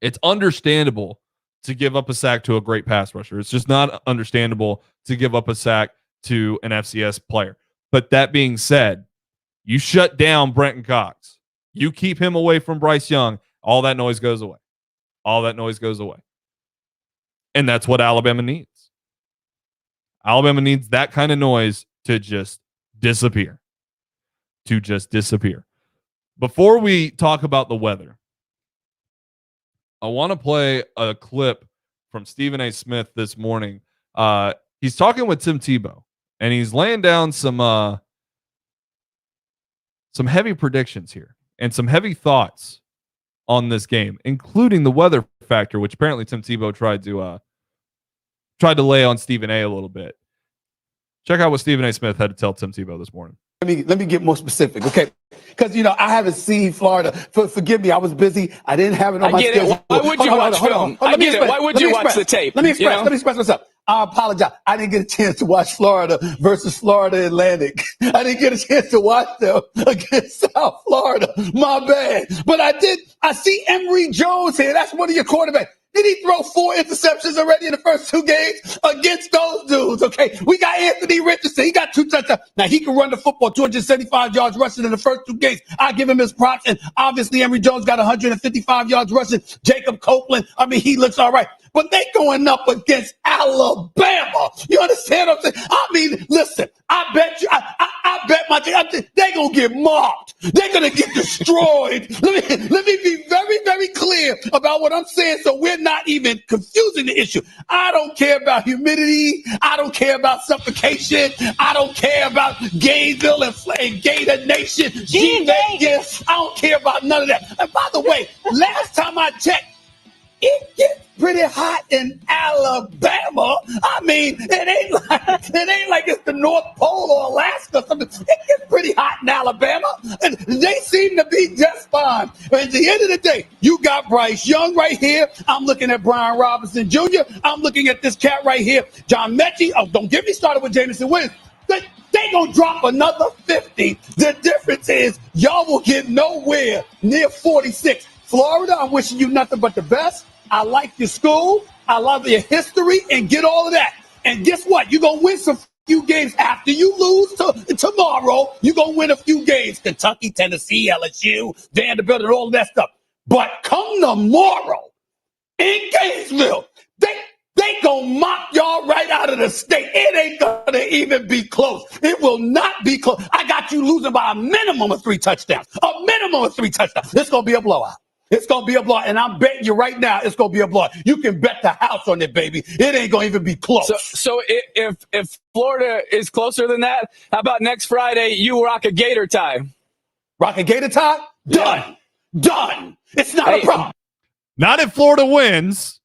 It's understandable to give up a sack to a great pass rusher. It's just not understandable to give up a sack to an FCS player. But that being said, you shut down Brenton Cox. You keep him away from Bryce Young. All that noise goes away. All that noise goes away. And that's what Alabama needs. Alabama needs that kind of noise to just disappear. To just disappear. Before we talk about the weather, I want to play a clip from Stephen A. Smith this morning. He's talking with Tim Tebow, and he's laying down some heavy predictions here and some heavy thoughts on this game, including the weather factor, which apparently Tim Tebow tried to lay on Stephen A. little bit. Check out what Stephen A. Smith had to tell Tim Tebow this morning. Let me get more specific, okay? Because, I haven't seen Florida. Forgive me, I was busy. I didn't have it on my schedule. Why would you watch film? I get it. Why would you watch the tape? Let me express what's up. I apologize. I didn't get a chance to watch Florida versus Florida Atlantic. I didn't get a chance to watch them against South Florida. My bad. But I did. I see Emory Jones here. That's one of your quarterbacks. Did he throw 4 interceptions already in the first 2 games against those dudes? Okay, we got Anthony Richardson. He got 2 touchdowns. Now, he can run the football, 275 yards rushing in the first 2 games. I give him his props. And obviously, Emory Jones got 155 yards rushing. Jacob Copeland, he looks all right. But they going up against Alabama. You understand what I'm saying? Listen, I bet you, I bet my team, they're going to get mobbed. They're going to get destroyed. Let me be very, very clear about what I'm saying so we're not even confusing the issue. I don't care about humidity. I don't care about suffocation. I don't care about Gainesville and Gator Nation. Yes, I don't care about none of that. And by the way, last time I checked, it gets pretty hot in Alabama. I mean, it ain't like it's the North Pole or Alaska. It gets pretty hot in Alabama, and they seem to be just fine. But at the end of the day, you got Bryce Young right here. I'm looking at Brian Robinson Jr. I'm looking at this cat right here, John Mechie. Oh, don't get me started with Jameson Williams. They gonna drop another 50. The difference is y'all will get nowhere near 46. Florida, I'm wishing you nothing but the best. I like your school. I love your history and get all of that. And guess what? You're going to win some few games after you lose tomorrow. You're going to win a few games. Kentucky, Tennessee, LSU, Vanderbilt, and all of that stuff. But come tomorrow in Gainesville, they going to mock y'all right out of the state. It ain't going to even be close. It will not be close. I got you losing by a minimum of 3 touchdowns. A minimum of 3 touchdowns. It's going to be a blowout. It's going to be a blowout, and I'm betting you right now it's going to be a blowout. You can bet the house on it, baby. It ain't going to even be close. So if Florida is closer than that, how about next Friday you rock a Gator tie? Rock a Gator tie? Done. Yeah. Done. It's not a problem. Not if Florida wins.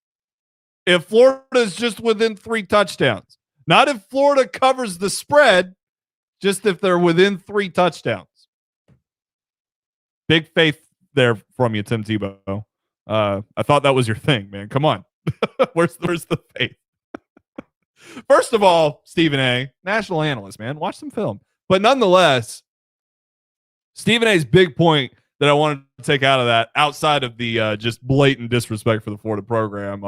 If Florida is just within 3 touchdowns. Not if Florida covers the spread, just if they're within 3 touchdowns. Big faith there from you, Tim Tebow. I thought that was your thing, man. Come on. Where's the faith? First of all, Stephen A., national analyst, man. Watch some film. But nonetheless, Stephen A.'s big point that I wanted to take out of that, outside of the just blatant disrespect for the Florida program,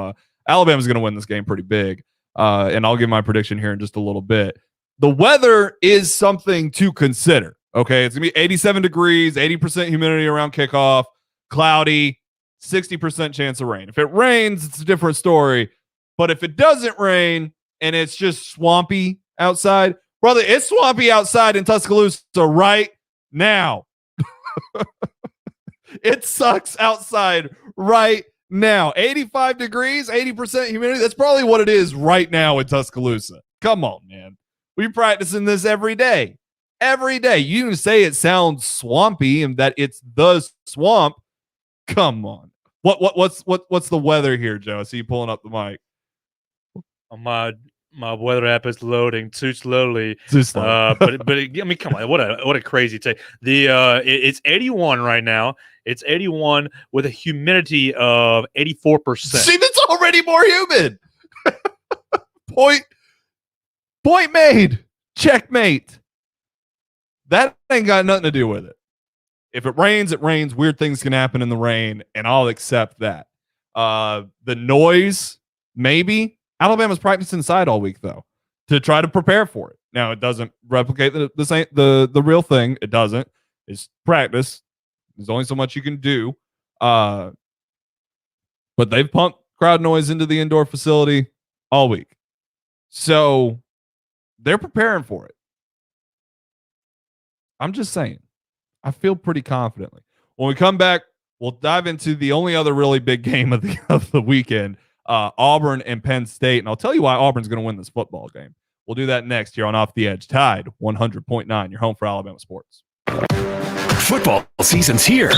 Alabama's going to win this game pretty big. And I'll give my prediction here in just a little bit. The weather is something to consider. Okay, it's going to be 87 degrees, 80% humidity around kickoff, cloudy, 60% chance of rain. If it rains, it's a different story. But if it doesn't rain and it's just swampy outside, brother, it's swampy outside in Tuscaloosa right now. It sucks outside right now. 85 degrees, 80% humidity. That's probably what it is right now in Tuscaloosa. Come on, man. We're practicing this every day. Every day. You can say it sounds swampy and that it's the swamp. Come on. What's the weather here, Joe? I see you pulling up the mic. My weather app is loading too slowly. Too slow. But I mean, come on. What a crazy take. It's 81 right now. It's 81 with a humidity of 84%. See, that's already more humid. Point made. Checkmate. That ain't got nothing to do with it. If it rains, it rains. Weird things can happen in the rain, and I'll accept that. The noise, maybe. Alabama's practicing inside all week, though, to try to prepare for it. Now, it doesn't replicate the real thing. It doesn't. It's practice. There's only so much you can do. But they've pumped crowd noise into the indoor facility all week. So they're preparing for it. I'm just saying. I feel pretty confidently. When we come back, we'll dive into the only other really big game of the weekend, Auburn and Penn State. And I'll tell you why Auburn's going to win this football game. We'll do that next here on Off the Edge. Tide 100.9, your home for Alabama sports. Football season's here.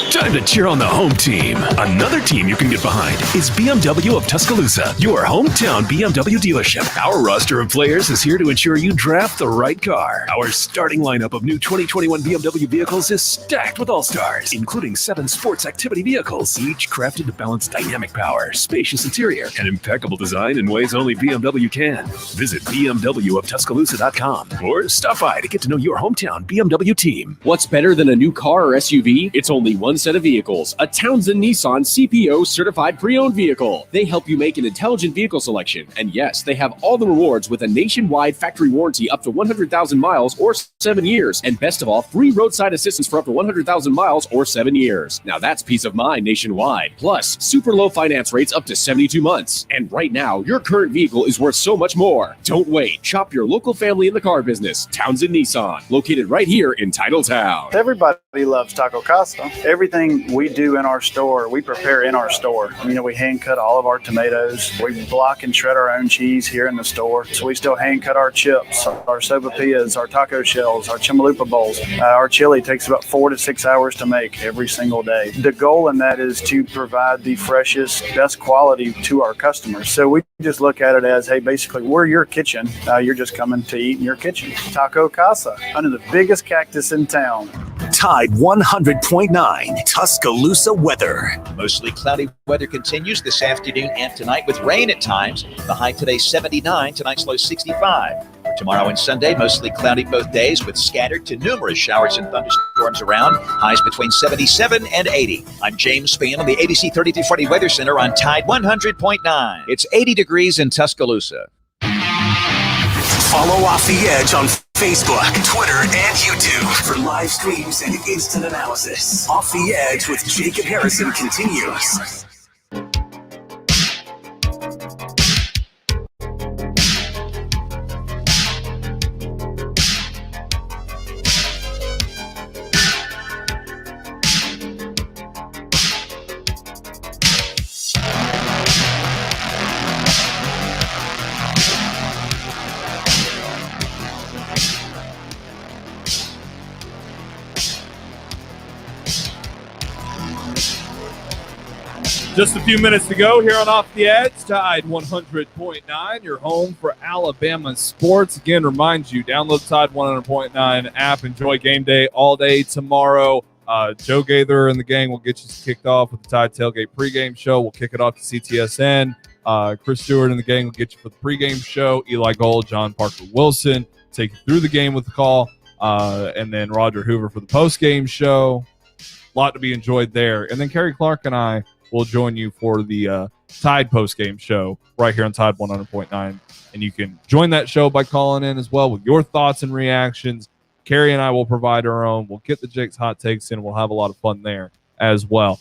Time to cheer on the home team. Another team you can get behind is BMW of Tuscaloosa, your hometown BMW dealership. Our roster of players is here to ensure you draft the right car. Our starting lineup of new 2021 BMW vehicles is stacked with all-stars, including 7 sports activity vehicles, each crafted to balance dynamic power, spacious interior, and impeccable design in ways only BMW can. Visit BMWofTuscaloosa.com or stop by to get to know your hometown BMW team. What's better than a new car or SUV? It's only one set of vehicles, a Townsend Nissan CPO certified pre-owned vehicle. They help you make an intelligent vehicle selection. And yes, they have all the rewards with a nationwide factory warranty up to 100,000 miles or 7 years. And best of all, free roadside assistance for up to 100,000 miles or 7 years. Now that's peace of mind nationwide. Plus, super low finance rates up to 72 months. And right now, your current vehicle is worth so much more. Don't wait. Shop your local family in the car business, Townsend Nissan, located right here in Title Titletown. Everybody loves Taco Casa. Everything we do in our store, we prepare in our store. We hand cut all of our tomatoes. We block and shred our own cheese here in the store. So we still hand cut our chips, our sopapillas, our taco shells, our chimalupa bowls. Our chili takes about 4 to 6 hours to make every single day. The goal in that is to provide the freshest, best quality to our customers. So we just look at it as, hey, basically, we're your kitchen. You're just coming to eat in your kitchen. Taco Casa, under the biggest cactus in town. Tide 100.9 Tuscaloosa weather. Mostly cloudy weather continues this afternoon and tonight with rain at times. The high today 79, tonight's low 65. For tomorrow and Sunday, mostly cloudy both days with scattered to numerous showers and thunderstorms around. Highs between 77 and 80. I'm James Spann on the ABC 3340 Weather Center on Tide 100.9. It's 80 degrees in Tuscaloosa. Follow Off the Edge on Facebook, Twitter, and YouTube for live streams and instant analysis. Off the Edge with Jacob Harrison continues. Just a few minutes to go here on Off the Edge, Tide 100.9, your home for Alabama sports. Again, reminds you, download Tide 100.9 app. Enjoy game day all day tomorrow. Joe Gaither and the gang will get you kicked off with the Tide Tailgate pregame show. We'll kick it off to CTSN. Chris Stewart and the gang will get you for the pregame show. Eli Gold, John Parker Wilson take you through the game with the call. And then Roger Hoover for the postgame show. A lot to be enjoyed there. And then Kerry Clark and I will join you for the Tide postgame show right here on Tide 100.9. And you can join that show by calling in as well with your thoughts and reactions. Kerry and I will provide our own. We'll get the Jake's hot takes in. We'll have a lot of fun there as well.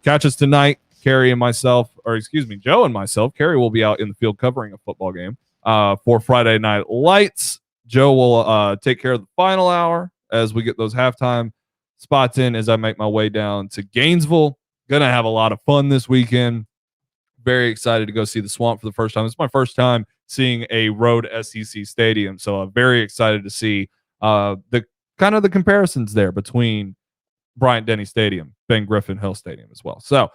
Catch us tonight, Kerry and myself, or excuse me, Joe and myself. Kerry will be out in the field covering a football game for Friday Night Lights. Joe will take care of the final hour as we get those halftime spots in as I make my way down to Gainesville. Gonna have a lot of fun this weekend. Very excited to go see the Swamp for the first time. It's my first time seeing a road SEC stadium, so I'm very excited to see the kind of the comparisons there between Bryant-Denny Stadium, Ben Griffin Hill Stadium as well. So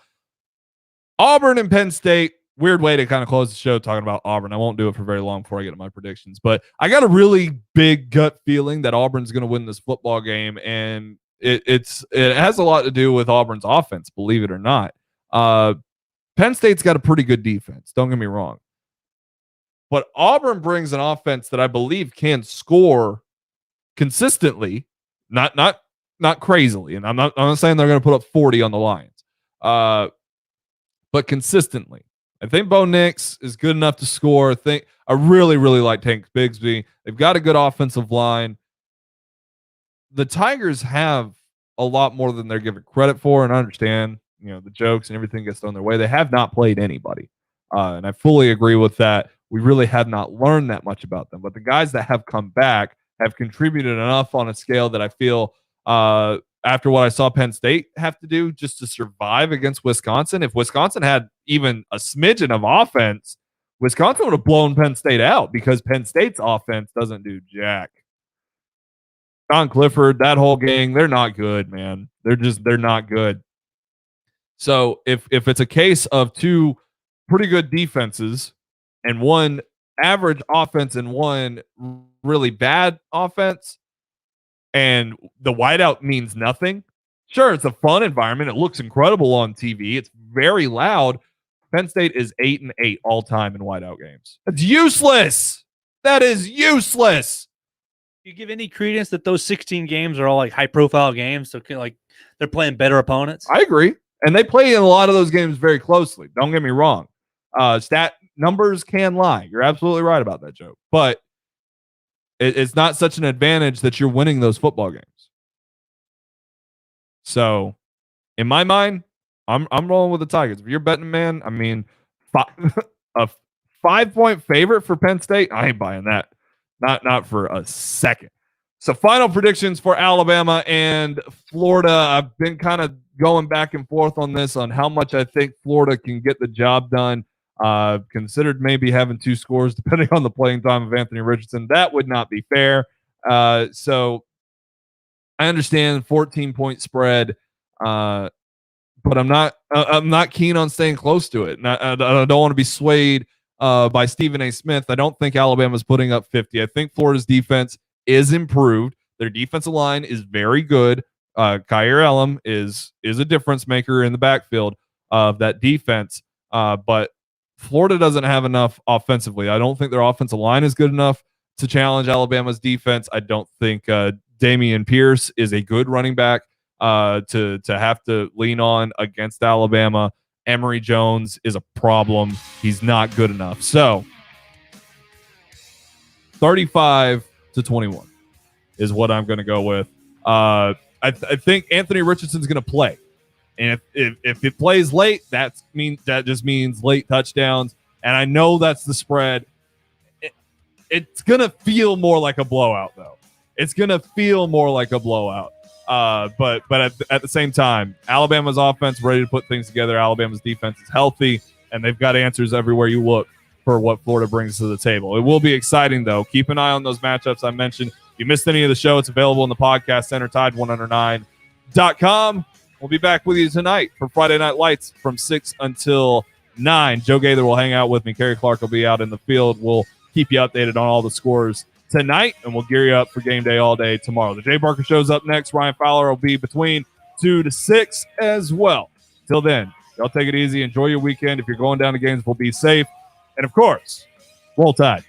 Auburn and Penn State. Weird way to kind of close the show talking about Auburn. I won't do it for very long before I get to my predictions, but I got a really big gut feeling that Auburn's going to win this football game, and it has a lot to do with Auburn's offense, believe it or not. Penn State's got a pretty good defense, don't get me wrong. But Auburn brings an offense that I believe can score consistently, not crazily. And I'm not saying they're going to put up 40 on the Lions, but consistently. I think Bo Nix is good enough to score. I really, really like Tank Bigsby. They've got a good offensive line. The Tigers have a lot more than they're given credit for, and I understand, the jokes and everything gets thrown their way. They have not played anybody, and I fully agree with that. We really have not learned that much about them, but the guys that have come back have contributed enough on a scale that I feel after what I saw Penn State have to do just to survive against Wisconsin. If Wisconsin had even a smidgen of offense, Wisconsin would have blown Penn State out because Penn State's offense doesn't do jack. Don Clifford, that whole gang, they're not good, man. They're not good. So if it's a case of two pretty good defenses and one average offense and one really bad offense, and the whiteout means nothing, sure, it's a fun environment. It looks incredible on TV. It's very loud. Penn State is 8-8 all time in whiteout games. That's useless. That is useless. You give any credence that those 16 games are all like high profile games, so like they're playing better opponents? I agree. And they play in a lot of those games very closely. Don't get me wrong. Stat numbers can lie. You're absolutely right about that, Joe. But it's not such an advantage that you're winning those football games. So in my mind, I'm rolling with the Tigers. If you're betting, man, I mean, a 5-point favorite for Penn State, I ain't buying that. Not for a second. So final predictions for Alabama and Florida. I've been kind of going back and forth on this, on how much I think Florida can get the job done. Considered maybe having 2 scores depending on the playing time of Anthony Richardson. That would not be fair. So I understand 14-point spread, but I'm not keen on staying close to it. And I don't want to be swayed by Stephen A. Smith. I don't think Alabama's putting up 50. I think Florida's defense is improved. Their defensive line is very good. Kyer Elam is a difference maker in the backfield of that defense. But Florida doesn't have enough offensively. I don't think their offensive line is good enough to challenge Alabama's defense. I don't think Damian Pierce is a good running back to have to lean on against Alabama. Emory Jones is a problem. He's not good enough. So 35-21 is what I'm going to go with. I think Anthony Richardson's going to play. And if it plays late, that just means late touchdowns. And I know that's the spread. It's going to feel more like a blowout, though. It's going to feel more like a blowout. But at the same time, Alabama's offense ready to put things together. Alabama's defense is healthy, and they've got answers everywhere you look for what Florida brings to the table. It will be exciting, though. Keep an eye on those matchups I mentioned. If you missed any of the show, it's available in the podcast center, tide109.com. We'll be back with you tonight for Friday Night Lights from 6 until 9. Joe Gaither will hang out with me. Kerry Clark will be out in the field. We'll keep you updated on all the scores tonight, and we'll gear you up for game day all day tomorrow. The Jay Barker Show's up next. Ryan Fowler will be between 2 to 6 as well. Till then, y'all take it easy. Enjoy your weekend. If you're going down to Gainesville, be safe. And, of course, roll Tide.